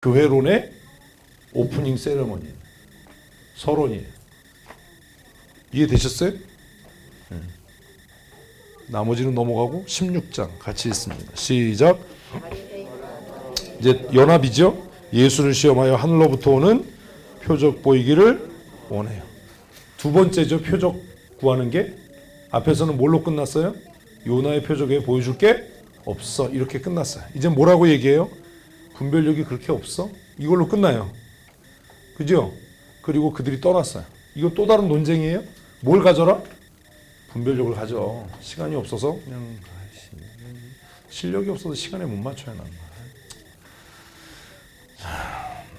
교회론의 오프닝 세레머니예요. 서론이에요. 이해되셨어요? 네. 나머지는 넘어가고 16장 같이 읽습니다. 시작. 이제 연합이죠. 예수를 시험하여 하늘로부터 오는 표적 보이기를 원해요. 두 번째죠. 표적 구하는 게. 앞에서는 뭘로 끝났어요? 요나의 표적에 보여줄 게 없어. 이렇게 끝났어요. 이제 뭐라고 얘기해요? 분별력이 그렇게 없어? 이걸로 끝나요. 그죠? 그리고 그들이 떠났어요. 이거 또 다른 논쟁이에요? 뭘 가져라? 분별력을 가져. 시간이 없어서 그냥 실력이 없어서 시간에 못 맞춰요. 난.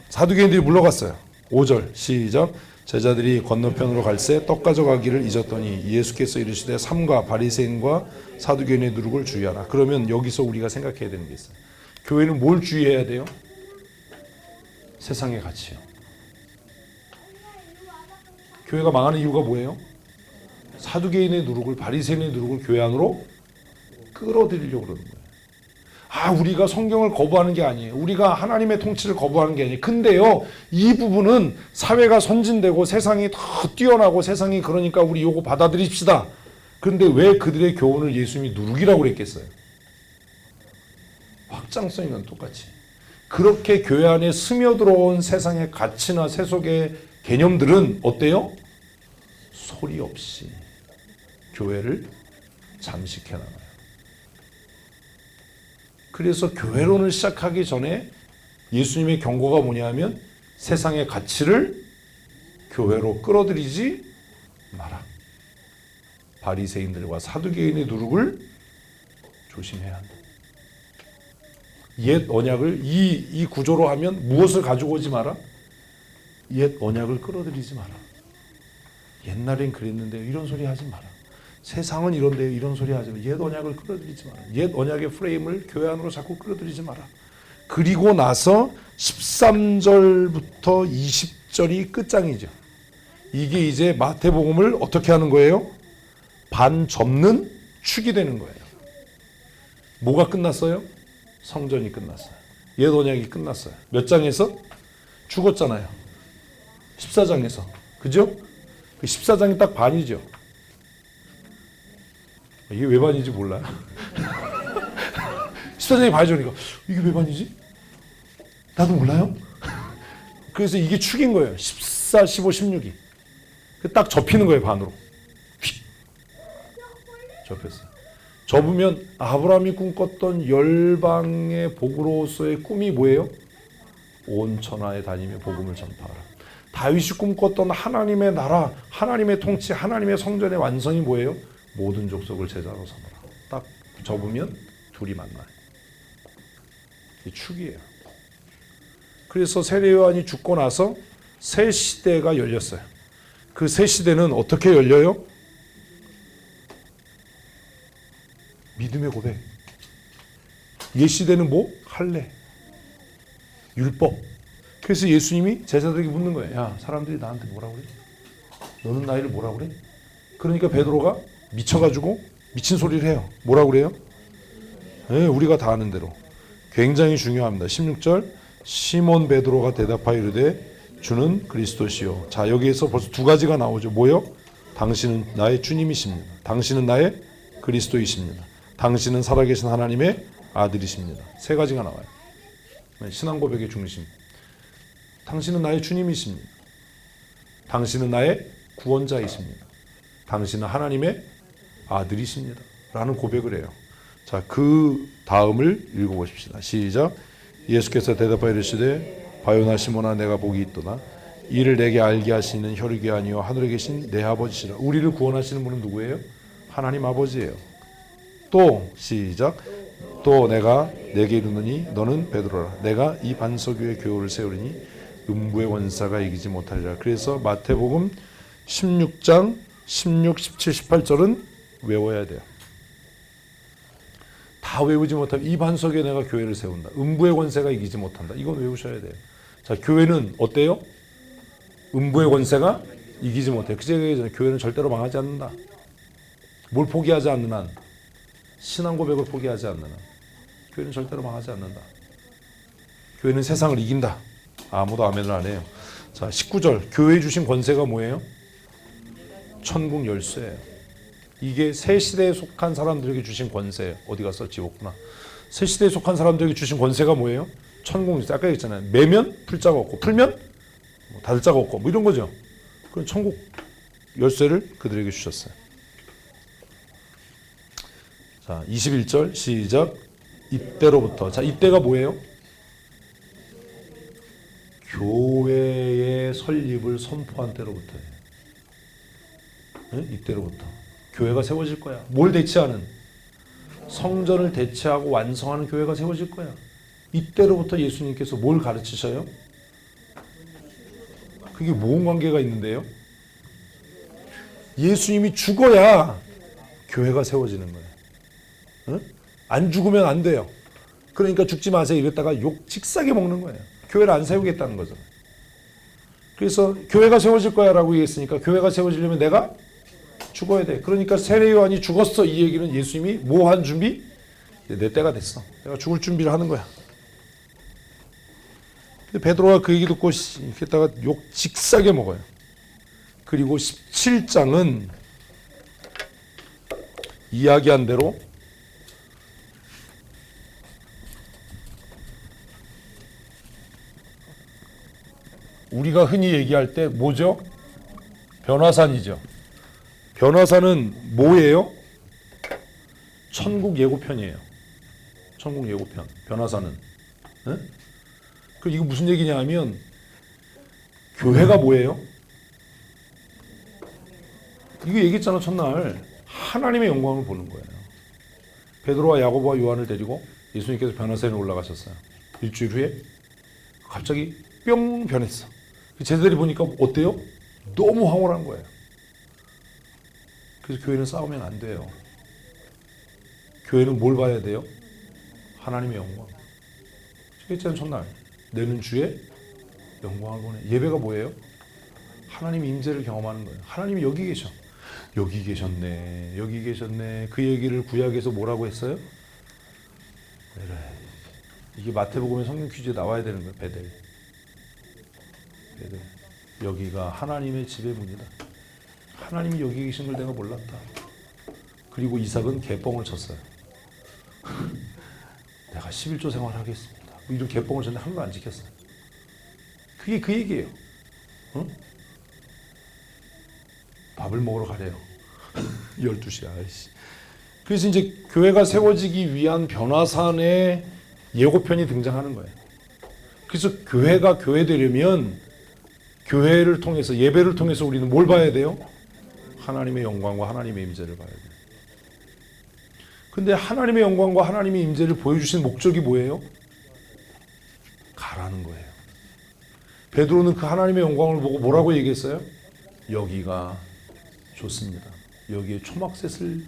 사두개인들이 물러갔어요. 5절 시작. 제자들이 건너편으로 갈새 떡 가져가기를 잊었더니 예수께서 이르시되 삼가 바리새인과 사두개인의 누룩을 주의하라. 그러면 여기서 우리가 생각해야 되는 게 있어요. 교회는 뭘 주의해야 돼요? 세상의 가치요. 교회가 망하는 이유가 뭐예요? 사두개인의 누룩을, 바리새인의 누룩을 교회 안으로 끌어들이려고 그러는 거예요. 우리가 성경을 거부하는 게 아니에요. 우리가 하나님의 통치를 거부하는 게 아니에요. 근데요, 이 부분은 사회가 선진되고 세상이 더 뛰어나고 세상이 그러니까 우리 요거 받아들입시다. 그런데 왜 그들의 교훈을 예수님이 누룩이라고 그랬겠어요? 확장성이는 똑같이. 그렇게 교회 안에 스며들어온 세상의 가치나 세속의 개념들은 어때요? 소리 없이 교회를 잠식해 나가요. 그래서 교회론을 시작하기 전에 예수님의 경고가 뭐냐면 세상의 가치를 교회로 끌어들이지 마라. 바리새인들과 사두개인의 누룩을 조심해야 한다. 옛 언약을 이 구조로 하면 무엇을 가지고 오지 마라? 옛 언약을 끌어들이지 마라. 옛날엔 그랬는데 이런 소리 하지 마라. 세상은 이런데요. 이런 소리 하지 마라. 옛 언약을 끌어들이지 마라. 옛 언약의 프레임을 교회 안으로 자꾸 끌어들이지 마라. 그리고 나서 13절부터 20절이 끝장이죠. 이게 이제 마태복음을 어떻게 하는 거예요? 반 접는 축이 되는 거예요. 뭐가 끝났어요? 성전이 끝났어요. 옛 언약이 끝났어요. 몇 장에서? 죽었잖아요. 14장에서. 그죠? 14장이 딱 반이죠. 이게 왜 반인지 몰라요. 14장이 반이죠. 그러니까 이게 왜 반이지? 나도 몰라요. 그래서 이게 축인 거예요. 14, 15, 16이. 딱 접히는 거예요. 반으로. 휙. 접혔어요. 접으면 아브라함이 꿈꿨던 열방의 복으로서의 꿈이 뭐예요? 온 천하에 다니며 복음을 전파하라. 다윗이 꿈꿨던 하나님의 나라, 하나님의 통치, 하나님의 성전의 완성이 뭐예요? 모든 족속을 제자로 삼아라. 딱 접으면 둘이 만나요. 이게 축이에요. 그래서 세례 요한이 죽고 나서 새 시대가 열렸어요. 그 새 시대는 어떻게 열려요? 믿음의 고백. 옛 시대는 뭐? 할례, 율법. 그래서 예수님이 제자들에게 묻는 거예요. 야, 사람들이 나한테 뭐라고 그래? 너는 나이를 뭐라고 그래? 그러니까 베드로가 미쳐가지고 미친 소리를 해요. 뭐라고 그래요? 네, 우리가 다 아는 대로. 굉장히 중요합니다. 16절 시몬 베드로가 대답하여 이르되 주는 그리스도시요. 자, 여기에서 벌써 두 가지가 나오죠. 뭐요? 당신은 나의 주님이십니다. 당신은 나의 그리스도이십니다. 당신은 살아계신 하나님의 아들이십니다. 세 가지가 나와요. 신앙 고백의 중심. 당신은 나의 주님이십니다. 당신은 나의 구원자이십니다. 당신은 하나님의 아들이십니다. 라는 고백을 해요. 자, 그 다음을 읽어보십시다. 시작. 예수께서 대답하여 이르시되 바요나 시몬아 내가 복이 있도다. 이를 내게 알게 하시는 혈육이 아니요 하늘에 계신 내 아버지시라. 우리를 구원하시는 분은 누구예요? 하나님 아버지예요. 또 시작. 또 내가 내게 이르노니 너는 베드로라. 내가 이 반석 위에 교회를 세우리니 음부의 원사가 이기지 못하리라. 그래서 마태복음 16장 16, 17, 18절은 외워야 돼요. 다 외우지 못하면 이 반석에 내가 교회를 세운다. 음부의 권세가 이기지 못한다. 이건 외우셔야 돼요. 자, 교회는 어때요? 음부의 권세가 이기지 못해요. 그 제가 얘기했잖아요. 교회는 절대로 망하지 않는다. 뭘 포기하지 않는 한, 신앙 고백을 포기하지 않는 한 교회는 절대로 망하지 않는다. 교회는 세상을 이긴다. 아무도 아멘을 안 해요. 자, 19절. 교회 주신 권세가 뭐예요? 천국 열쇠예요. 이게 새 시대에 속한 사람들에게 주신 권세예요. 어디 갔어? 지웠구나. 새 시대에 속한 사람들에게 주신 권세가 뭐예요? 천국 열쇠. 아까 얘기했잖아요. 매면 풀자가 없고 풀면 닫을 자가 없고 뭐 이런 거죠. 그럼 천국 열쇠를 그들에게 주셨어요. 자, 21절 시작. 이때로부터. 자, 이때가 뭐예요? 교회의 설립을 선포한 때로부터예요. 네? 이때로부터. 교회가 세워질 거야. 뭘 대체하는? 성전을 대체하고 완성하는 교회가 세워질 거야. 이때로부터 예수님께서 뭘 가르치셔요? 그게 모험 관계가 있는데요. 예수님이 죽어야 교회가 세워지는 거예요. 응? 안 죽으면 안 돼요. 그러니까 죽지 마세요 이랬다가 욕 직사게 먹는 거예요. 교회를 안 세우겠다는 거죠. 그래서 교회가 세워질 거야 라고 얘기했으니까 교회가 세워지려면 내가 죽어야 돼. 그러니까 세례 요한이 죽었어 이 얘기는 예수님이 뭐 한 준비? 내 때가 됐어. 내가 죽을 준비를 하는 거야. 근데 베드로가 그 얘기 듣고 이렇게다가 욕 직사게 먹어요. 그리고 17장은 이야기한 대로 우리가 흔히 얘기할 때 뭐죠? 변화산이죠. 변화산은 뭐예요? 천국 예고편이에요. 천국 예고편. 변화산은. 네? 그 이거 무슨 얘기냐 하면 교회가 뭐예요? 이거 얘기했잖아 첫날. 하나님의 영광을 보는 거예요. 베드로와 야고보와 요한을 데리고 예수님께서 변화산에 올라가셨어요. 일주일 후에 갑자기 뿅 변했어. 제자들이 보니까 어때요? 너무 황홀한 거예요. 그래서 교회는 싸우면 안 돼요. 교회는 뭘 봐야 돼요? 하나님의 영광. 그랬잖아요 첫날. 내는 주의 영광을 보내. 예배가 뭐예요? 하나님의 임재를 경험하는 거예요. 하나님이 여기 계셔. 여기 계셨네. 여기 계셨네. 그 얘기를 구약에서 뭐라고 했어요? 이게 마태복음의 성경 퀴즈에 나와야 되는 거예요. 베델. 여기가 하나님의 집의 문이다. 하나님이 여기 계신 걸 내가 몰랐다. 그리고 이삭은 개뻥을 쳤어요. 내가 11조 생활하겠습니다. 이런 개뻥을 쳤는데 한 거 안 지켰어요. 그게 그 얘기예요. 어? 밥을 먹으러 가래요. 12시야. 그래서 이제 교회가 세워지기 위한 변화산의 예고편이 등장하는 거예요. 그래서 교회가 교회되려면 교회를 통해서 예배를 통해서 우리는 뭘 봐야 돼요? 하나님의 영광과 하나님의 임재를 봐야 돼요. 근데 하나님의 영광과 하나님의 임재를 보여주신 목적이 뭐예요? 가라는 거예요. 베드로는 그 하나님의 영광을 보고 뭐라고 얘기했어요? 여기가 좋습니다. 여기에 초막셋을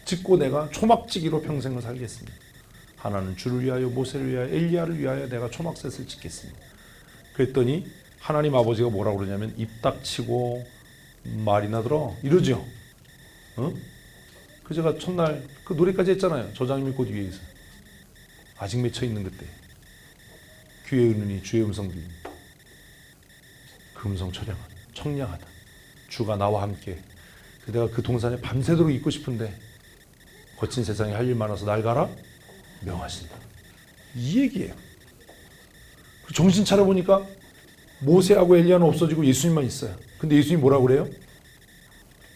짓고 내가 초막지기로 평생을 살겠습니다. 하나는 주를 위하여 모세를 위하여 엘리야를 위하여 내가 초막셋을 짓겠습니다. 그랬더니 하나님 아버지가 뭐라고 그러냐면 입 닥치고 말이나 들어 이러죠. 어? 그 제가 첫날 그 노래까지 했잖아요. 저장님이 곧 위에 있어. 아직 맺혀 있는 그때 귀에 은은히 주의 음성 들리니 그 음성 청량하다. 주가 나와 함께. 내가 그 동산에 밤새도록 있고 싶은데 거친 세상에 할 일 많아서 날 가라 명하신다. 이 얘기예요. 정신 차려보니까 모세하고 엘리야는 없어지고 예수님만 있어요. 근데 예수님이 뭐라고 그래요?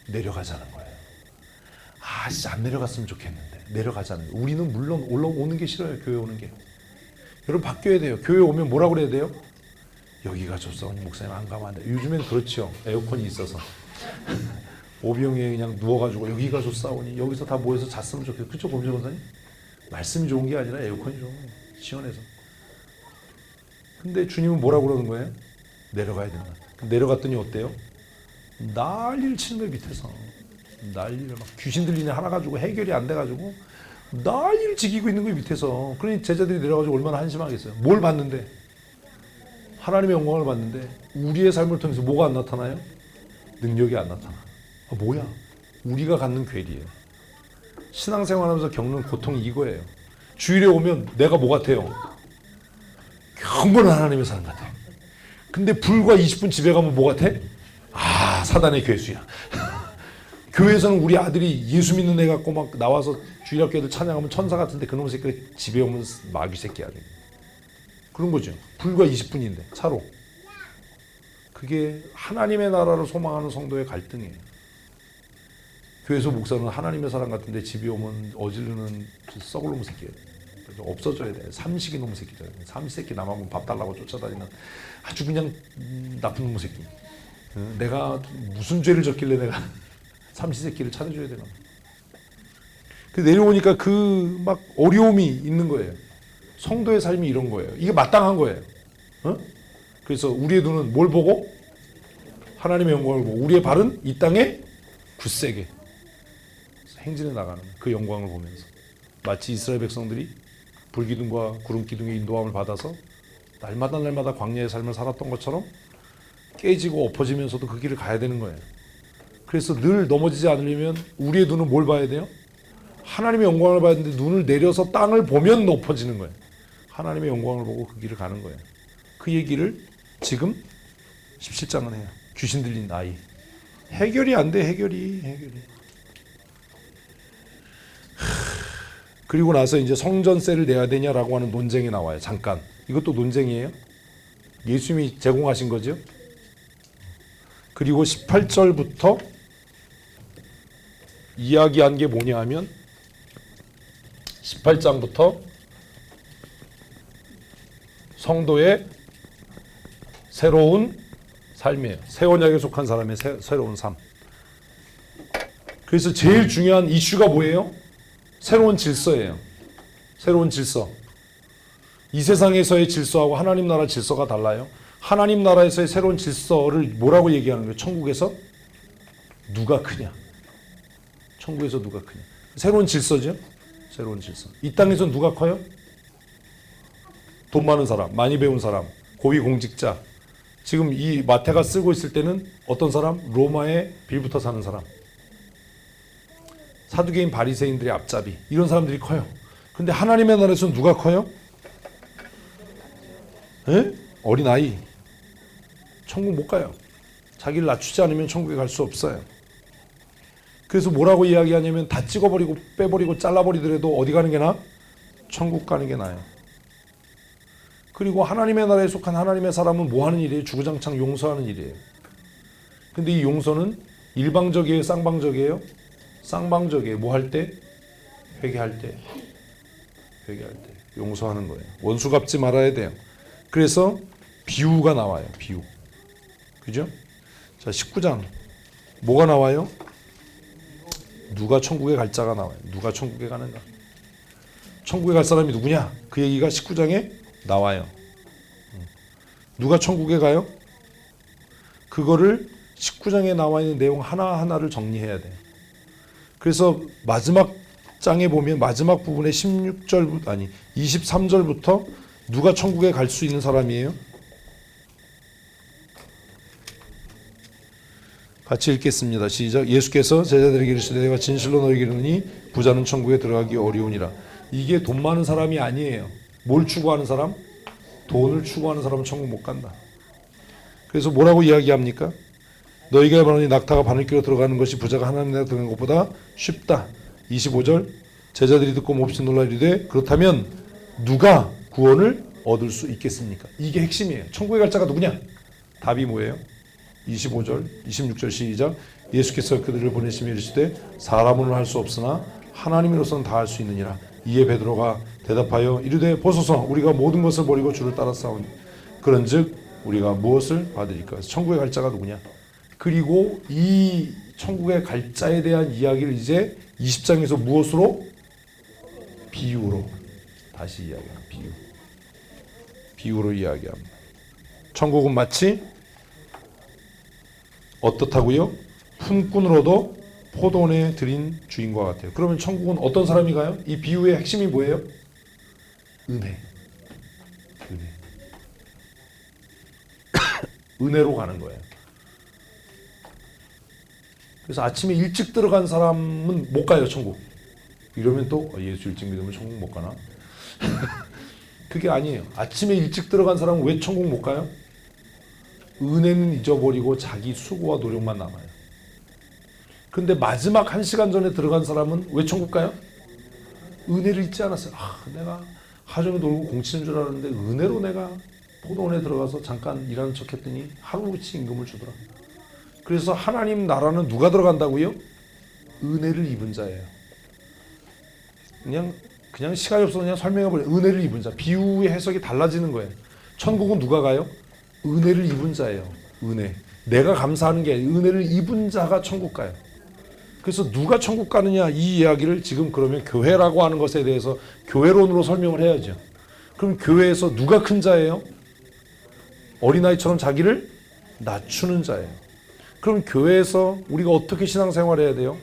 내려가자는 거예요. 아 진짜 안 내려갔으면 좋겠는데 내려가자는 거예요. 우리는 물론 올라오는 게 싫어요. 교회 오는 게. 여러분 바뀌어야 돼요. 교회 오면 뭐라고 그래야 돼요? 여기가 좋사오니 목사님 안 가면 안 돼. 요즘엔 그렇죠. 에어컨이 있어서. 오병이에 그냥 누워가지고 여기가 좋사오니 여기서 다 모여서 잤으면 좋겠어요. 그렇죠 범죄 권사님? 말씀이 좋은 게 아니라 에어컨이 좋은 거예요. 시원해서. 근데 주님은 뭐라고 그러는 거예요? 내려가야 된다. 내려갔더니 어때요? 난리를 치는 거예요 밑에서. 난리를 막 귀신 들리네 하나 가지고 해결이 안 돼가지고 난리를 지키고 있는 거예요 밑에서. 그러니 제자들이 내려가지고 얼마나 한심하겠어요. 뭘 봤는데? 하나님의 영광을 봤는데 우리의 삶을 통해서 뭐가 안 나타나요? 능력이 안 나타나. 아, 뭐야? 우리가 갖는 괴리예요. 신앙생활하면서 겪는 고통이 이거예요. 주일에 오면 내가 뭐 같아요? 영원한 하나님의 사람 같아. 근데 불과 20분 집에 가면 뭐 같아? 아, 사단의 괴수야. 교회에서는 우리 아들이 예수 믿는 애 갖고 막 나와서 주일학교 애들 찬양하면 천사 같은데 그놈 새끼 집에 오면 마귀 새끼야. 그런 거죠. 불과 20분인데 차로. 그게 하나님의 나라를 소망하는 성도의 갈등이에요. 교회에서 목사는 하나님의 사람 같은데 집에 오면 어지르는 썩을 놈 새끼예요. 그래서 없어져야 돼. 삼식이 놈 새끼죠. 삼식새끼 남하고 밥 달라고 쫓아다니는 아주 그냥 나쁜 놈 새끼. 내가 무슨 죄를 졌길래 내가 삼시세끼를 차려줘야 되나. 그 내려오니까 그 막 어려움이 있는 거예요. 성도의 삶이 이런 거예요. 이게 마땅한 거예요. 그래서 우리의 눈은 뭘 보고? 하나님의 영광을 보고 우리의 발은 이 땅에 굳세게 행진해 나가는 그 영광을 보면서 마치 이스라엘 백성들이 불기둥과 구름기둥의 인도함을 받아서 날마다 광야의 삶을 살았던 것처럼 깨지고 엎어지면서도 그 길을 가야 되는 거예요. 그래서 늘 넘어지지 않으려면 우리의 눈은 뭘 봐야 돼요? 하나님의 영광을 봐야 되는데 눈을 내려서 땅을 보면 엎어지는 거예요. 하나님의 영광을 보고 그 길을 가는 거예요. 그 얘기를 지금 17장은 해요. 귀신 들린 아이. 해결이 안 돼. 해결이. 그리고 나서 이제 성전세를 내야 되냐라고 하는 논쟁이 나와요. 잠깐. 이것도 논쟁이에요. 예수님이 제공하신 거죠. 그리고 18절부터 이야기한 게 뭐냐 하면 18장부터 성도의 새로운 삶이에요. 새 언약에 속한 사람의 새로운 삶. 그래서 제일 중요한 이슈가 뭐예요? 새로운 질서예요. 새로운 질서. 이 세상에서의 질서하고 하나님 나라 질서가 달라요. 하나님 나라에서의 새로운 질서를 뭐라고 얘기하는 거예요? 천국에서 누가 크냐? 천국에서 누가 크냐? 새로운 질서죠? 새로운 질서. 이 땅에서 누가 커요? 돈 많은 사람, 많이 배운 사람, 고위 공직자. 지금 이 마태가 쓰고 있을 때는 어떤 사람? 로마에 빌부터 사는 사람. 사두개인 바리새인들의 앞잡이. 이런 사람들이 커요. 근데 하나님의 나라에서는 누가 커요? 에? 어린아이. 천국 못 가요. 자기를 낮추지 않으면 천국에 갈 수 없어요. 그래서 뭐라고 이야기하냐면 다 찍어버리고 빼버리고 잘라버리더라도 어디 가는 게 나아? 천국 가는 게 나아요. 그리고 하나님의 나라에 속한 하나님의 사람은 뭐 하는 일이에요? 주구장창 용서하는 일이에요. 근데 이 용서는 일방적이에요? 쌍방적이에요? 쌍방적이에요. 뭐 할 때? 회개할 때. 회개할 때. 용서하는 거예요. 원수 갚지 말아야 돼요. 그래서 비유가 나와요. 비유. 그죠? 자, 19장. 뭐가 나와요? 누가 천국에 갈 자가 나와요. 누가 천국에 가는가? 천국에 갈 사람이 누구냐? 그 얘기가 19장에 나와요. 누가 천국에 가요? 그거를 19장에 나와 있는 내용 하나하나를 정리해야 돼요. 그래서 마지막 장에 보면 마지막 부분에 23절부터 누가 천국에 갈 수 있는 사람이에요? 같이 읽겠습니다. 시작. 예수께서 제자들에게 이르시되 내가 진실로 너희에게 이르노니 부자는 천국에 들어가기 어려우니라. 이게 돈 많은 사람이 아니에요. 뭘 추구하는 사람? 돈을 추구하는 사람은 천국 못 간다. 그래서 뭐라고 이야기합니까? 너희가 말하니 낙타가 바늘귀로 들어가는 것이 부자가 하나님 나라에 들어가는 것보다 쉽다. 25절. 제자들이 듣고 몹시 놀라 이르되 그렇다면 누가 구원을 얻을 수 있겠습니까? 이게 핵심이에요. 천국에 갈 자가 누구냐? 답이 뭐예요? 25절, 26절 시작. 예수께서 그들을 보내시며 이르시되 사람으로는 할 수 없으나 하나님으로서는 다 할 수 있느니라. 이에 베드로가 대답하여 이르되 보소서 우리가 모든 것을 버리고 주를 따랐사오니 그런즉 우리가 무엇을 받으리까? 천국에 갈 자가 누구냐? 그리고 이 천국에 갈 자에 대한 이야기를 이제 20장에서 무엇으로? 비유로 다시 이야기합니다. 비유로 이야기합니다. 천국은 마치 어떻다고요? 품꾼으로도 포도원에 들인 주인과 같아요. 그러면 천국은 어떤 사람이 가요? 이 비유의 핵심이 뭐예요? 은혜. 은혜로 가는 거예요. 그래서 아침에 일찍 들어간 사람은 못 가요, 천국. 이러면 또 예수 일찍 믿으면 천국 못 가나? 그게 아니에요. 아침에 일찍 들어간 사람은 왜 천국 못 가요? 은혜는 잊어버리고 자기 수고와 노력만 남아요. 근데 마지막 1시간 전에 들어간 사람은 왜 천국 가요? 은혜를 잊지 않았어요. 내가 하루 종일 놀고 공치는 줄 알았는데 은혜로 내가 포도원에 들어가서 잠깐 일하는 척 했더니 하루치 임금을 주더라. 그래서 하나님 나라는 누가 들어간다고요? 은혜를 입은 자예요. 그냥 시간이 없어서 그냥 설명해버려요. 은혜를 입은 자. 비유의 해석이 달라지는 거예요. 천국은 누가 가요? 은혜를 입은 자예요. 은혜. 내가 감사하는 게 아니라 은혜를 입은 자가 천국 가요. 그래서 누가 천국 가느냐 이 이야기를 지금 그러면 교회라고 하는 것에 대해서 교회론으로 설명을 해야죠. 그럼 교회에서 누가 큰 자예요? 어린아이처럼 자기를 낮추는 자예요. 그럼 교회에서 우리가 어떻게 신앙생활을 해야 돼요?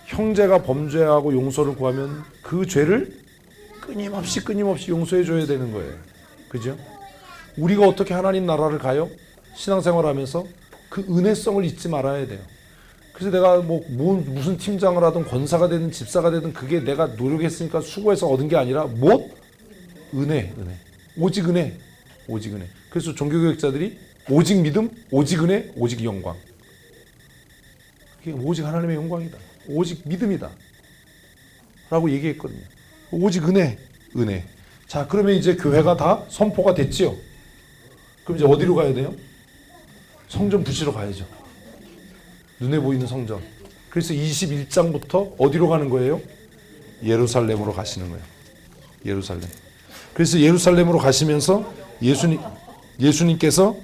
형제가 범죄하고 용서를 구하면 그 죄를 끊임없이 용서해 줘야 되는 거예요. 그죠? 우리가 어떻게 하나님 나라를 가요? 신앙생활 하면서 그 은혜성을 잊지 말아야 돼요. 그래서 내가 무슨 팀장을 하든 권사가 되든 집사가 되든 그게 내가 노력했으니까 수고해서 얻은 게 아니라 은혜. 오직 은혜. 그래서 종교교육자들이 오직 믿음, 오직 은혜, 오직 영광. 그게 오직 하나님의 영광이다. 오직 믿음이다. 라고 얘기했거든요. 오직 은혜. 자, 그러면 이제 교회가 다 선포가 됐지요. 그럼 이제 어디로 가야 돼요? 성전 부시러 가야죠. 눈에 보이는 성전. 그래서 21장부터 어디로 가는 거예요? 예루살렘으로 가시는 거예요. 예루살렘. 그래서 예루살렘으로 가시면서 예수님께서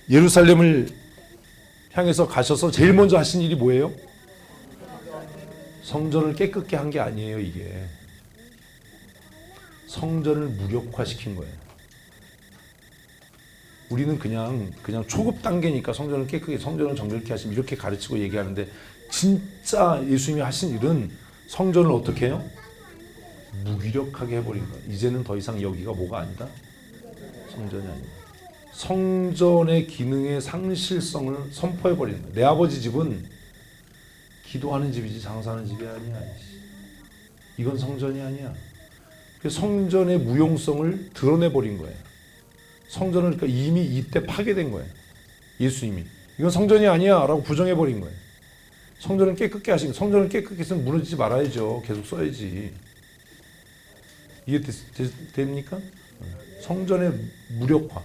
예루살렘을 향해서 가셔서 제일 먼저 하신 일이 뭐예요? 성전을 깨끗게 한 게 아니에요, 이게. 성전을 무력화시킨 거예요. 우리는 그냥 초급 단계니까 성전을 깨끗게, 성전을 정결케 하시면 이렇게 가르치고 얘기하는데 진짜 예수님이 하신 일은 성전을 어떻게 해요? 무기력하게 해버린 거예요. 이제는 더 이상 여기가 뭐가 아니다? 성전이 아니다. 성전의 기능의 상실성을 선포해버리는 거예요. 내 아버지 집은 기도하는 집이지 장사하는 집이 아니야. 이건 성전이 아니야. 그래서 성전의 무용성을 드러내버린 거예요. 성전을 그러니까 이미 이때 파괴된 거예요. 예수님이. 이건 성전이 아니야 라고 부정해버린 거예요. 성전을 깨끗게 하시고 성전을 깨끗게 했으면 무너지지 말아야죠. 계속 써야지. 이해됩니까? 성전의 무력화.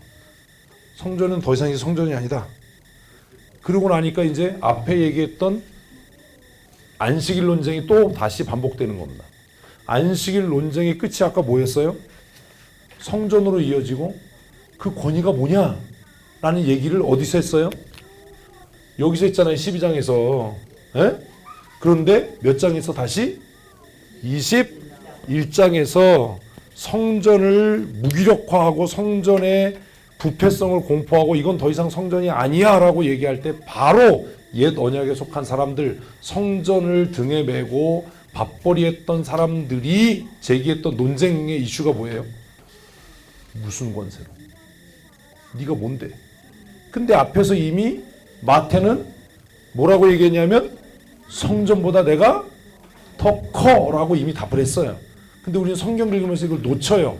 성전은 더 이상 성전이 아니다. 그러고 나니까 이제 앞에 얘기했던 안식일 논쟁이 또 다시 반복되는 겁니다. 안식일 논쟁의 끝이 아까 뭐였어요? 성전으로 이어지고 그 권위가 뭐냐? 라는 얘기를 어디서 했어요? 여기서 했잖아요. 12장에서. 에? 그런데 몇 장에서 다시? 21장에서 성전을 무기력화하고 성전의 부패성을 공포하고 이건 더 이상 성전이 아니야 라고 얘기할 때 바로 옛 언약에 속한 사람들, 성전을 등에 메고 밥벌이했던 사람들이 제기했던 논쟁의 이슈가 뭐예요? 무슨 권세로? 네가 뭔데? 근데 앞에서 이미 마태는 뭐라고 얘기했냐면 성전보다 내가 더 커라고 이미 답을 했어요. 근데 우리는 성경 읽으면서 이걸 놓쳐요.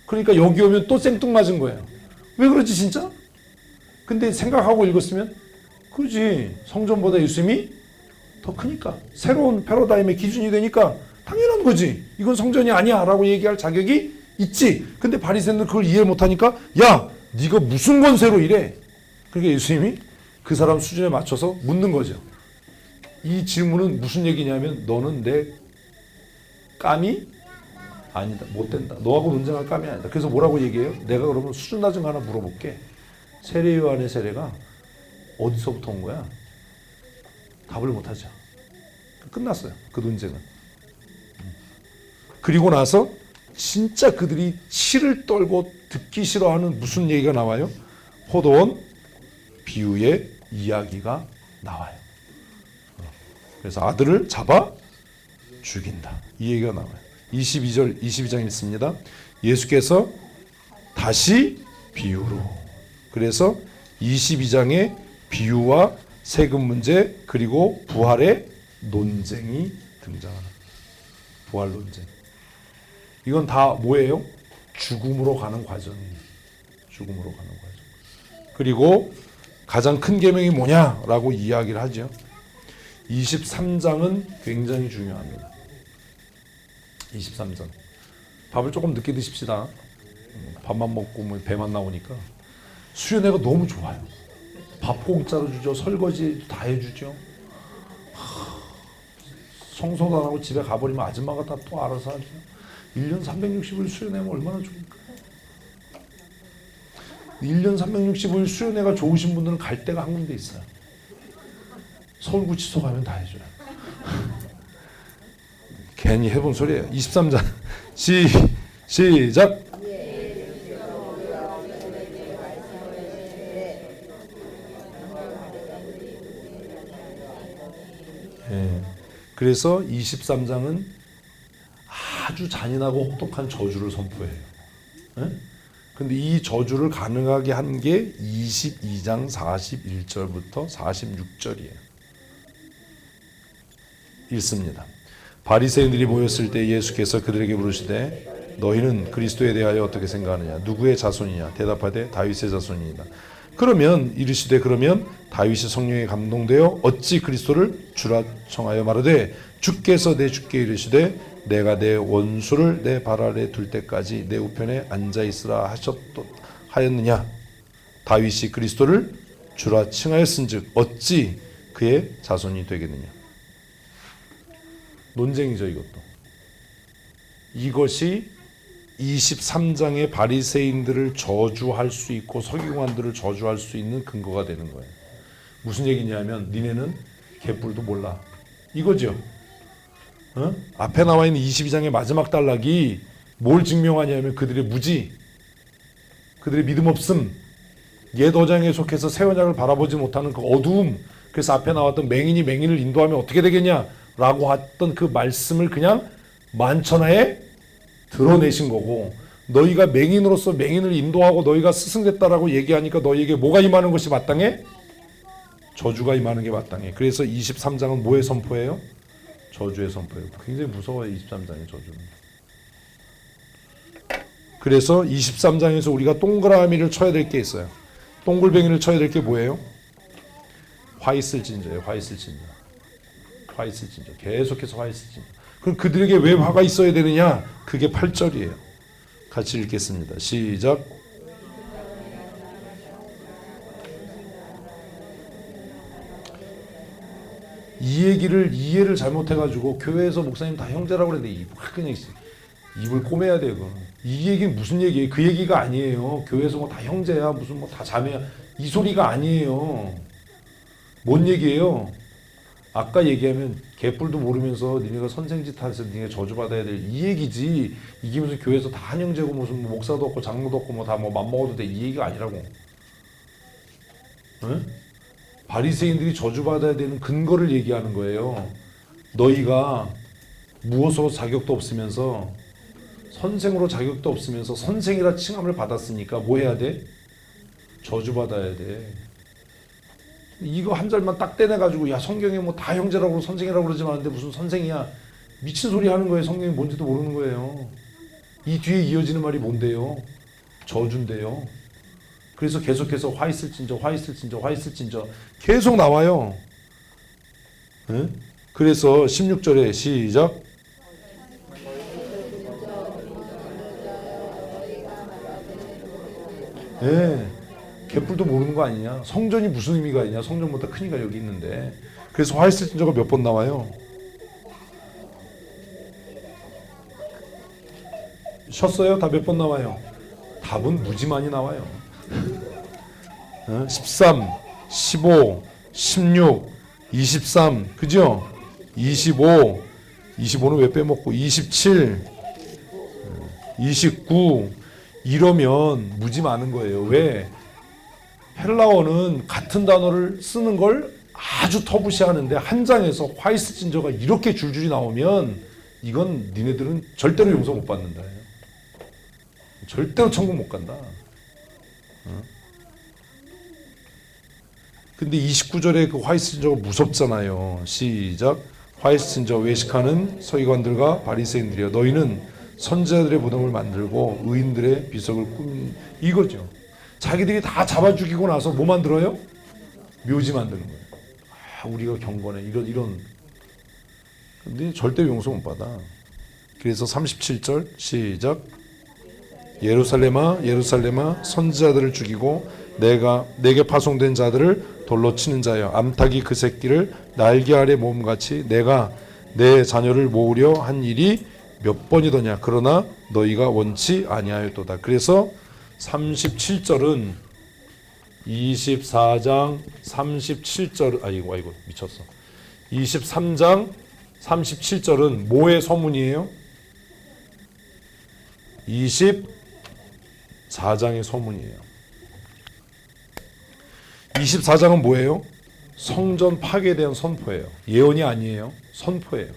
그러니까 여기 오면 또 생뚱맞은 거예요. 왜 그러지 진짜? 근데 생각하고 읽었으면 그러지. 성전보다 예수님이 더 크니까. 새로운 패러다임의 기준이 되니까 당연한 거지. 이건 성전이 아니야 라고 얘기할 자격이 있지. 근데 바리새인들 그걸 이해 못하니까 야 네가 무슨 권세로 이래? 그러니까 예수님이 그 사람 수준에 맞춰서 묻는 거죠. 이 질문은 무슨 얘기냐면 너는 내 깜이 아니다. 못 된다. 너하고 논쟁할 깜이 아니다. 그래서 뭐라고 얘기해요? 내가 그러면 수준 낮은 거 하나 물어볼게. 세례 요한의 세례가 어디서부터 온 거야? 답을 못하죠. 끝났어요. 그 논쟁은. 그리고 나서 진짜 그들이 치를 떨고 듣기 싫어하는 무슨 얘기가 나와요? 포도원 비유의 이야기가 나와요. 그래서 아들을 잡아 죽인다. 이 얘기가 나와요. 22장 있습니다. 예수께서 다시 비유로. 그래서 22장의 비유와 세금 문제 그리고 부활의 논쟁이 등장합니다. 부활 논쟁. 이건 다 뭐예요? 죽음으로 가는 과정이에요. 죽음으로 가는 과정. 그리고 가장 큰 계명이 뭐냐라고 이야기를 하죠. 23장은 굉장히 중요합니다. 23장. 밥을 조금 늦게 드십시다. 밥만 먹고 뭐 배만 나오니까. 수련회가 너무 좋아요. 밥 공짜로 주죠. 설거지 다 해주죠. 청소도 안 하고 집에 가버리면 아줌마가 다 또 알아서 하죠. 1년 365일 수련회면 얼마나 좋을까. 1년 365일 수련회가 좋으신 분들은 갈 데가 한 군데 있어요. 서울구치소 가면 다 해줘요. 괜히 해본 소리예요. 23장 시작. 예. 그래서 23장은 아주 잔인하고 혹독한 저주를 선포해요. 예? 근데 이 저주를 가능하게 한 게 22장 41절부터 46절이에요. 읽습니다. 바리새인들이 모였을 때 예수께서 그들에게 물으시되 너희는 그리스도에 대하여 어떻게 생각하느냐? 누구의 자손이냐? 대답하되 다윗의 자손이니라. 그러면 이르시되 그러면 다윗이 성령에 감동되어 어찌 그리스도를 주라 청하여 말하되 주께서 내 주께 이르시되 내가 내 원수를 내 발 아래 둘 때까지 내 우편에 앉아 있으라 하였느냐? 다윗이 그리스도를 주라 칭하였은즉 어찌 그의 자손이 되겠느냐? 논쟁이죠, 이것도. 이것이 23장의 바리새인들을 저주할 수 있고 서기관들을 저주할 수 있는 근거가 되는 거예요. 무슨 얘기냐면 니네는 개뿔도 몰라. 이거죠. 어? 앞에 나와 있는 22장의 마지막 단락이 뭘 증명하냐면 그들의 무지, 그들의 믿음 없음, 옛 어장에 속해서 새 언약을 바라보지 못하는 그 어두움. 그래서 앞에 나왔던 맹인이 맹인을 인도하면 어떻게 되겠냐라고 했던 그 말씀을 그냥 만천하에 드러내신 거고, 너희가 맹인으로서 맹인을 인도하고 너희가 스승됐다라고 얘기하니까 너희에게 뭐가 임하는 것이 마땅해? 저주가 임하는 게 마땅해. 그래서 23장은 뭐의 선포예요? 저주의 선포예요. 굉장히 무서워요, 23장의 저주는. 그래서 23장에서 우리가 동그라미를 쳐야 될 게 있어요. 동글뱅이를 쳐야 될 게 뭐예요? 화 있을 진저예요. 화 있을 진저. 화 있을 진저. 계속해서 화 있을 진저. 그럼 그들에게 왜 화가 있어야 되느냐? 그게 8절이에요. 같이 읽겠습니다. 시작. 이 얘기를 이해를 잘못해가지고 교회에서 목사님 다 형제라고 그랬는데 그냥 입을 꼬매야 돼요. 이 얘기는 무슨 얘기예요? 그 얘기가 아니에요. 교회에서 뭐 다 형제야, 무슨 뭐 다 자매야, 이 소리가 아니에요. 뭔 얘기예요? 아까 얘기하면 개뿔도 모르면서 니네가 선생짓 해서 니네 저주받아야 될 이 얘기지. 이게 무슨 교회에서 다 한 형제고 무슨 뭐 목사도 없고 장로도 없고 뭐 다 뭐 맘먹어도 돼, 이 얘기가 아니라고. 응? 바리새인들이 저주받아야 되는 근거를 얘기하는 거예요. 너희가 무엇으로 자격도 없으면서 선생으로 자격도 없으면서 선생이라 칭함을 받았으니까 뭐 해야 돼? 저주받아야 돼. 이거 한 절만 딱 떼내가지고 야 성경에 뭐 다 형제라고 선생이라고 그러지 않는데 무슨 선생이야. 미친 소리 하는 거예요. 성경이 뭔지도 모르는 거예요. 이 뒤에 이어지는 말이 뭔데요? 저주인데요. 그래서 계속해서 화 있을진저, 화 있을진저, 화 있을진저 계속 나와요. 네? 그래서 16절에 시작. 네. 개뿔도 모르는 거 아니냐? 성전이 무슨 의미가 있냐? 성전보다 큰 이가 여기 있는데. 그래서 화 있을진저가 몇 번 나와요? 쉬었어요? 다 몇 번 나와요? 답은 무지 많이 나와요. 13, 15, 16, 23, 그죠? 25, 25는 왜 빼먹고 27, 29 이러면 무지 많은 거예요. 왜? 헬라어는 같은 단어를 쓰는 걸 아주 터부시하는데 한 장에서 화이스진저가 이렇게 줄줄이 나오면 이건 니네들은 절대로 용서 못 받는다. 절대로 천국 못 간다. 근데 29절에 그 화이스진저가 무섭잖아요. 시작. 화이스진저 외식하는 서기관들과 바리새인들이여 너희는 선지자들의 무덤을 만들고 의인들의 비석을 꾸민 이거죠. 자기들이 다 잡아 죽이고 나서 뭐 만들어요? 묘지 만드는 거예요. 우리가 경건해 이런. 근데 절대 용서 못 받아. 그래서 37절 시작. 예루살렘아 예루살렘아 선지자들을 죽이고 내게 파송된 자들을 돌로 치는 자여 암탉이 그 새끼를 날개 아래 모음같이 내가 내 자녀를 모으려 한 일이 몇 번이더냐. 그러나 너희가 원치 아니하였도다. 그래서 37절은 24장 37절 아이고 미쳤어. 23장 37절은 뭐의 서문이에요? 24장의 서문이에요. 24장은 뭐예요? 성전 파괴에 대한 선포예요. 예언이 아니에요. 선포예요.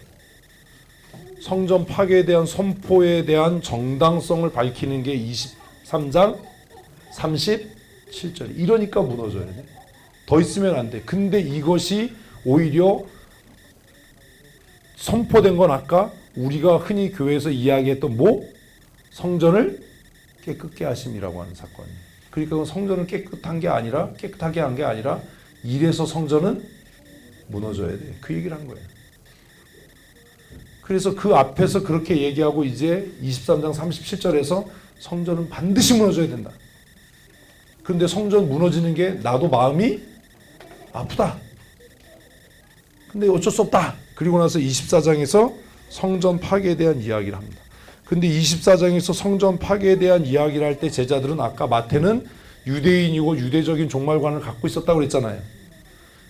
성전 파괴에 대한 선포에 대한 정당성을 밝히는 게 23장 37절. 이러니까 무너져야 돼. 더 있으면 안 돼. 근데 이것이 오히려 선포된 건 아까 우리가 흔히 교회에서 이야기했던 성전을 깨끗게 하심이라고 하는 사건이에요. 그러니까 성전을 깨끗하게 한 게 아니라 이래서 성전은 무너져야 돼. 그 얘기를 한 거예요. 그래서 그 앞에서 그렇게 얘기하고 이제 23장 37절에서 성전은 반드시 무너져야 된다. 근데 성전 무너지는 게 나도 마음이 아프다. 근데 어쩔 수 없다. 그리고 나서 24장에서 성전 파괴에 대한 이야기를 합니다. 근데 24장에서 성전 파괴에 대한 이야기를 할 때 제자들은 아까 마태는 유대인이고 유대적인 종말관을 갖고 있었다고 그랬잖아요.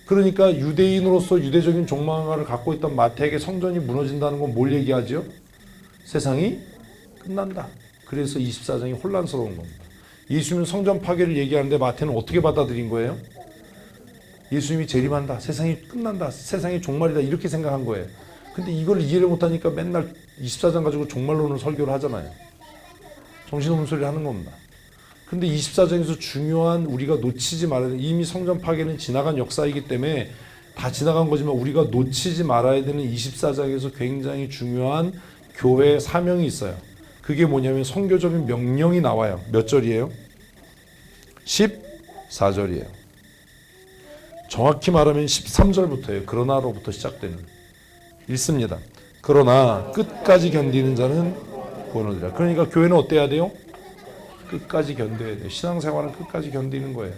그러니까 유대인으로서 유대적인 종말관을 갖고 있던 마태에게 성전이 무너진다는 건 뭘 얘기하죠? 세상이 끝난다. 그래서 24장이 혼란스러운 겁니다. 예수님은 성전 파괴를 얘기하는데 마태는 어떻게 받아들인 거예요? 예수님이 재림한다. 세상이 끝난다. 세상이 종말이다. 이렇게 생각한 거예요. 근데 이걸 이해를 못하니까 맨날 24장 가지고 종말론을 설교를 하잖아요. 정신없는 소리를 하는 겁니다. 근데 24장에서 중요한 우리가 놓치지 말아야 되는, 이미 성전 파괴는 지나간 역사이기 때문에 다 지나간 거지만 우리가 놓치지 말아야 되는 24장에서 굉장히 중요한 교회 사명이 있어요. 그게 뭐냐면 선교적인 명령이 나와요. 몇 절이에요? 14절이에요. 정확히 말하면 13절부터예요. 그러나로부터 시작되는. 읽습니다. 그러나 끝까지 견디는 자는 구원을 얻으리라. 그러니까 교회는 어때야 돼요? 끝까지 견뎌야 돼요. 신앙생활은 끝까지 견디는 거예요.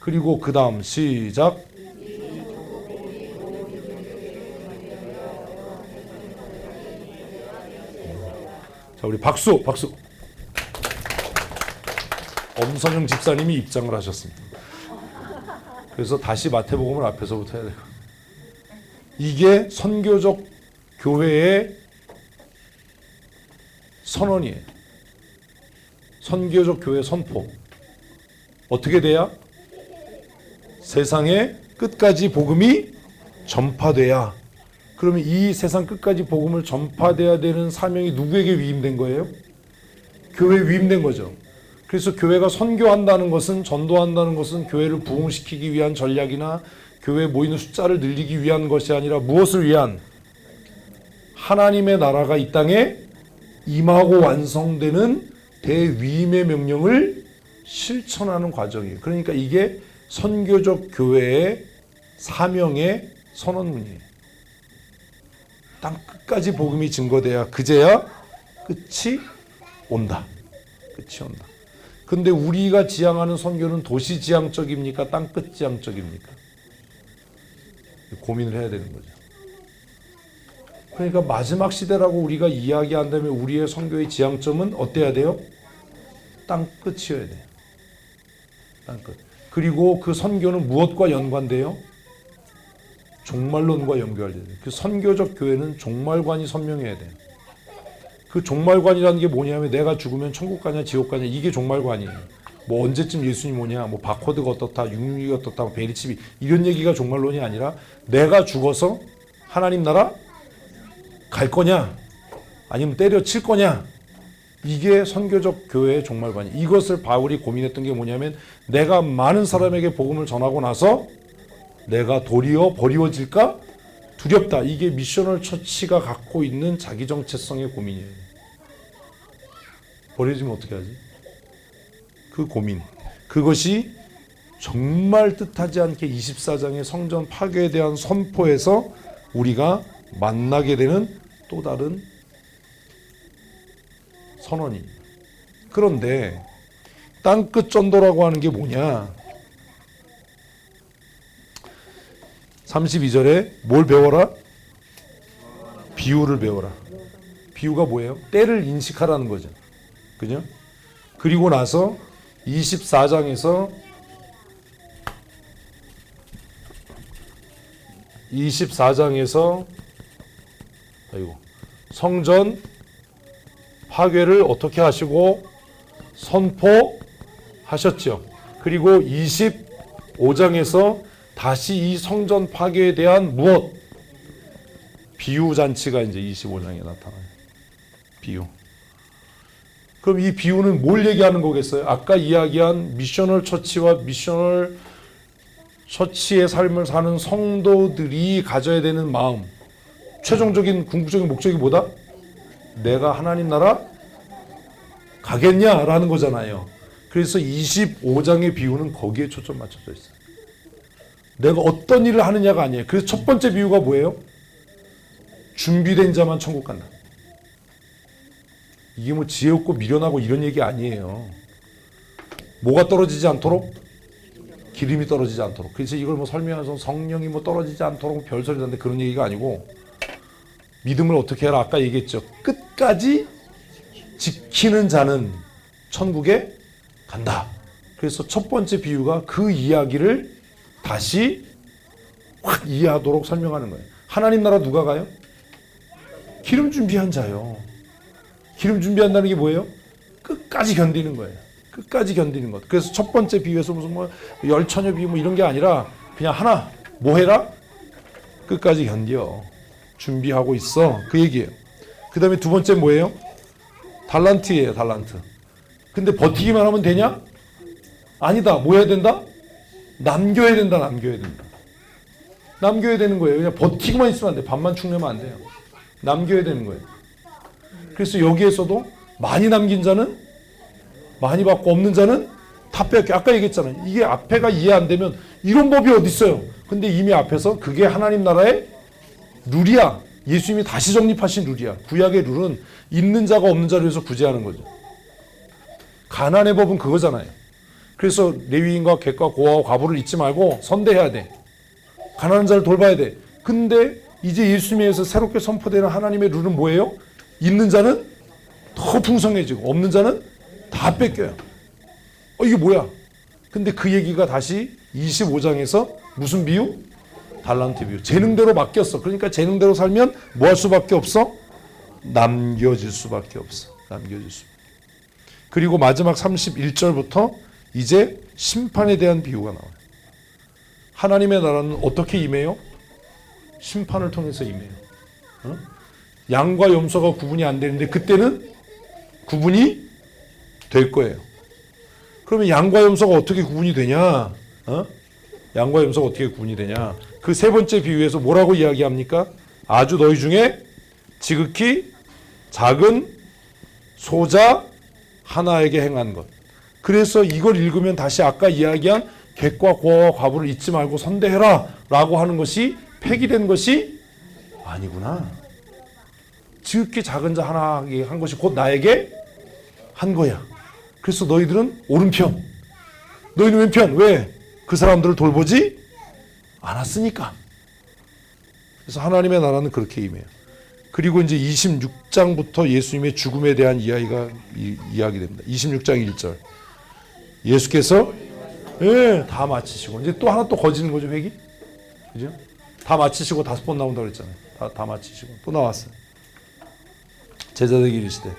그리고 그 다음 시작. 자, 우리 박수. 엄선영 집사님이 입장을 하셨습니다. 그래서 다시 마태복음을 앞에서부터 해야 돼요. 이게 선교적 교회의 선언이에요. 선교적 교회 선포. 어떻게 돼야? 세상에 끝까지 복음이 전파돼야. 그러면 이 세상 끝까지 복음을 전파돼야 되는 사명이 누구에게 위임된 거예요? 교회에 위임된 거죠. 그래서 교회가 선교한다는 것은, 전도한다는 것은 교회를 부흥시키기 위한 전략이나 교회에 모이는 숫자를 늘리기 위한 것이 아니라 무엇을 위한? 하나님의 나라가 이 땅에 임하고 완성되는 대위임의 명령을 실천하는 과정이에요. 그러니까 이게 선교적 교회의 사명의 선언문이에요. 땅 끝까지 복음이 증거돼야 그제야 끝이 온다. 끝이 온다. 근데 우리가 지향하는 선교는 도시 지향적입니까? 땅 끝 지향적입니까? 고민을 해야 되는 거죠. 그러니까 마지막 시대라고 우리가 이야기한다면 우리의 선교의 지향점은 어때야 돼요? 땅 끝이어야 돼요. 땅 끝. 그리고 그 선교는 무엇과 연관돼요? 종말론과 연결돼요. 그 선교적 교회는 종말관이 선명해야 돼요. 그 종말관이라는 게 뭐냐면 내가 죽으면 천국 가냐 지옥 가냐 이게 종말관이에요. 뭐 언제쯤 예수님 오냐, 뭐 바코드가 어떻다, 666이 어떻다, 뭐 베리칩이 이런 얘기가 종말론이 아니라 내가 죽어서 하나님 나라 갈 거냐, 아니면 때려칠 거냐, 이게 선교적 교회의 종말관이에요. 이것을 바울이 고민했던 게 뭐냐면 내가 많은 사람에게 복음을 전하고 나서 내가 도리어 버리워질까 두렵다. 이게 미셔널 처치가 갖고 있는 자기 정체성의 고민이에요. 버려지면 어떻게 하지? 그 고민. 그것이 정말 뜻하지 않게 24장의 성전 파괴에 대한 선포에서 우리가 만나게 되는 또 다른 선언입니다. 그런데 땅끝 전도라고 하는 게 뭐냐? 32절에 뭘 배워라? 비유를 배워라. 비유가 뭐예요? 때를 인식하라는 거죠. 그죠? 그리고 나서 24장에서 성전 파괴를 어떻게 하시고 선포하셨죠. 그리고 25장에서 다시 이 성전 파괴에 대한 무엇? 비유 잔치가 이제 25장에 나타나요. 비유. 그럼 이 비유는 뭘 얘기하는 거겠어요? 아까 이야기한 미셔널 처치와 미셔널 처치의 삶을 사는 성도들이 가져야 되는 마음, 최종적인 궁극적인 목적이 뭐다? 내가 하나님 나라 가겠냐라는 거잖아요. 그래서 25장의 비유는 거기에 초점 맞춰져 있어요. 내가 어떤 일을 하느냐가 아니에요. 그래서 첫 번째 비유가 뭐예요? 준비된 자만 천국 간다. 이게 뭐 지혜 없고 미련하고 이런 얘기 아니에요. 뭐가 떨어지지 않도록? 기름이 떨어지지 않도록. 그래서 이걸 뭐 설명해서 성령이 뭐 떨어지지 않도록 별소리 하는데 그런 얘기가 아니고, 믿음을 어떻게 해라? 아까 얘기했죠. 끝까지 지키는 자는 천국에 간다. 그래서 첫 번째 비유가 그 이야기를 다시 확 이해하도록 설명하는 거예요. 하나님 나라 누가 가요? 기름 준비한 자요. 기름 준비한다는 게 뭐예요? 끝까지 견디는 거예요. 끝까지 견디는 것. 그래서 첫 번째 비유에서 무슨 뭐 열처녀 비유 뭐 이런 게 아니라 그냥 하나 뭐 해라? 끝까지 견뎌. 준비하고 있어. 그 얘기예요. 그 다음에 두 번째 뭐예요? 달란트예요. 달란트. 근데 버티기만 하면 되냐? 아니다. 뭐 해야 된다? 남겨야 된다. 남겨야 된다. 남겨야 되는 거예요. 그냥 버티기만 있으면 안 돼. 밥만 축내면 안 돼요. 남겨야 되는 거예요. 그래서 여기에서도 많이 남긴 자는 많이 받고 없는 자는 다 뺏겨. 아까 얘기했잖아요. 이게 앞에가 이해 안 되면 이런 법이 어디 있어요. 근데 이미 앞에서 그게 하나님 나라의 룰이야. 예수님이 다시 정립하신 룰이야. 구약의 룰은 있는 자가 없는 자를 위해서 구제하는 거죠. 가난의 법은 그거잖아요. 그래서 레위인과 객과 고아와 과부를 잊지 말고 선대해야 돼. 가난한 자를 돌봐야 돼. 근데 이제 예수님에서 새롭게 선포되는 하나님의 룰은 뭐예요? 있는 자는 더 풍성해지고 없는 자는 다 뺏겨요. 이게 뭐야? 근데 그 얘기가 다시 25장에서 무슨 비유? 달란트 비유. 재능대로 맡겼어. 그러니까 재능대로 살면 뭐 할 수밖에 없어? 남겨질 수밖에 없어. 남겨질 수. 그리고 마지막 31절부터 이제 심판에 대한 비유가 나와요. 하나님의 나라는 어떻게 임해요? 심판을 통해서 임해요. 양과 염소가 구분이 안 되는데 그때는 구분이 될 거예요. 그러면 양과 염소가 어떻게 구분이 되냐? 양과 염소가 어떻게 구분이 되냐? 그 세 번째 비유에서 뭐라고 이야기합니까? 아주 너희 중에 지극히 작은 소자 하나에게 행한 것. 그래서 이걸 읽으면 다시 아까 이야기한 객과 고아와 과부를 잊지 말고 선대해라 라고 하는 것이 폐기된 것이 아니구나. 지극히 작은 자 하나에게 한 것이 곧 나에게 한 거야. 그래서 너희들은 오른편. 너희는 왼편. 왜? 그 사람들을 돌보지 않았으니까. 그래서 하나님의 나라는 그렇게 임해요. 그리고 이제 26장부터 예수님의 죽음에 대한 이야기가 이야기됩니다. 26장 1절. 예수께서 다 마치시고 이제 또 하나 또 거지는 거죠, 회기? 그죠? 다 마치시고 5번 나온다고 그랬잖아요. 다 마치시고 또 나왔어요. 제자들에게 이르시되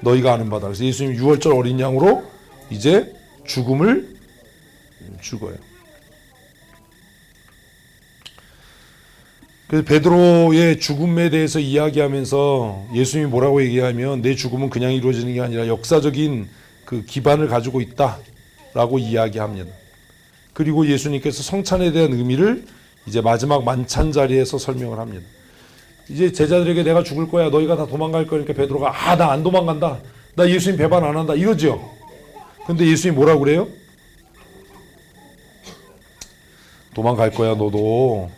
너희가 아는 바다. 그래서 예수님 6월절 어린 양으로 이제 죽음을 죽어요. 그래서 베드로의 죽음에 대해서 이야기하면서 예수님이 뭐라고 얘기하면 내 죽음은 그냥 이루어지는 게 아니라 역사적인 그 기반을 가지고 있다라고 이야기합니다. 그리고 예수님께서 성찬에 대한 의미를 이제 마지막 만찬 자리에서 설명을 합니다. 이제 제자들에게 내가 죽을 거야. 너희가 다 도망갈 거니까 베드로가 나 안 도망간다. 나 예수님 배반 안 한다 이거죠. 근데 예수님 뭐라고 그래요? 도망갈 거야 너도.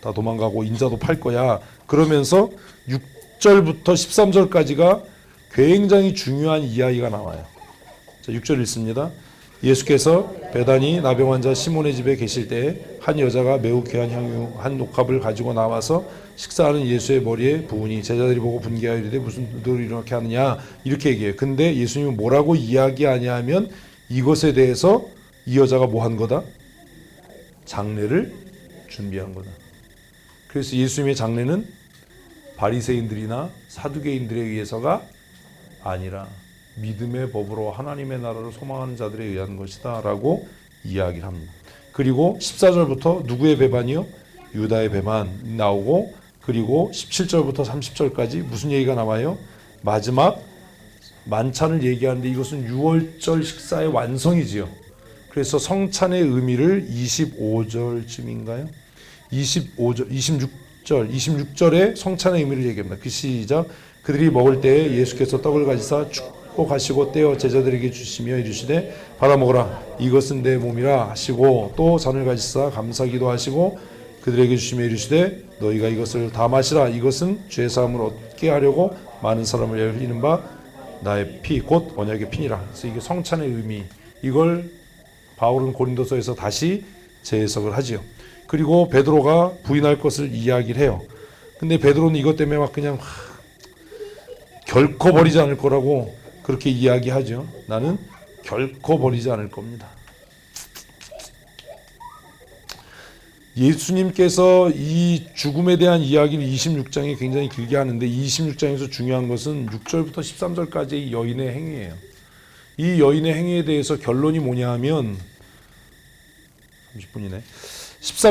다 도망가고 인자도 팔 거야. 그러면서 6절부터 13절까지가 굉장히 중요한 이야기가 나와요. 자, 6절 읽습니다. 예수께서 베다니 나병 환자 시몬의 집에 계실 때 한 여자가 매우 귀한 향유 한 녹합을 가지고 나와서 식사하는 예수의 머리에 부으니 제자들이 보고 분개하여 이르되 무슨 너를 이렇게 하느냐 이렇게 얘기해요. 근데 예수님은 뭐라고 이야기하냐면 이것에 대해서 이 여자가 뭐 한 거다? 장례를 준비한 거다. 그래서 예수님의 장례는 바리새인들이나 사두개인들에 의해서가 아니라 믿음의 법으로 하나님의 나라를 소망하는 자들에 의한 것이다 라고 이야기를 합니다. 그리고 14절부터 누구의 배반이요? 유다의 배반 나오고, 그리고 17절부터 30절까지 무슨 얘기가 나와요? 마지막 만찬을 얘기하는데 이것은 6월절 식사의 완성이지요. 그래서 성찬의 의미를 25절쯤인가요? 26절에 성찬의 의미를 얘기합니다. 그 시작. 그들이 먹을 때에 예수께서 떡을 가지사 축복하시고 떼어 제자들에게 주시며 이르시되 받아 먹으라 이것은 내 몸이라 하시고 또 잔을 가지사 감사기도 하시고 그들에게 주시며 이르시되 너희가 이것을 다 마시라 이것은 죄 사함을 얻게 하려고 많은 사람을 위하여 흘리는 바 나의 피 곧 언약의 피니라. 그래서 이게 성찬의 의미, 이걸 바울은 고린도서에서 다시 재해석을 하지요. 그리고 베드로가 부인할 것을 이야기를 해요. 근데 베드로는 이것 때문에 막 그냥 결코 버리지 않을 거라고 그렇게 이야기하죠. 나는 결코 버리지 않을 겁니다. 예수님께서 이 죽음에 대한 이야기를 26장에 굉장히 길게 하는데 26장에서 중요한 것은 6절부터 13절까지의 여인의 행위예요. 이 여인의 행위에 대해서 결론이 뭐냐 하면 30분이네. 13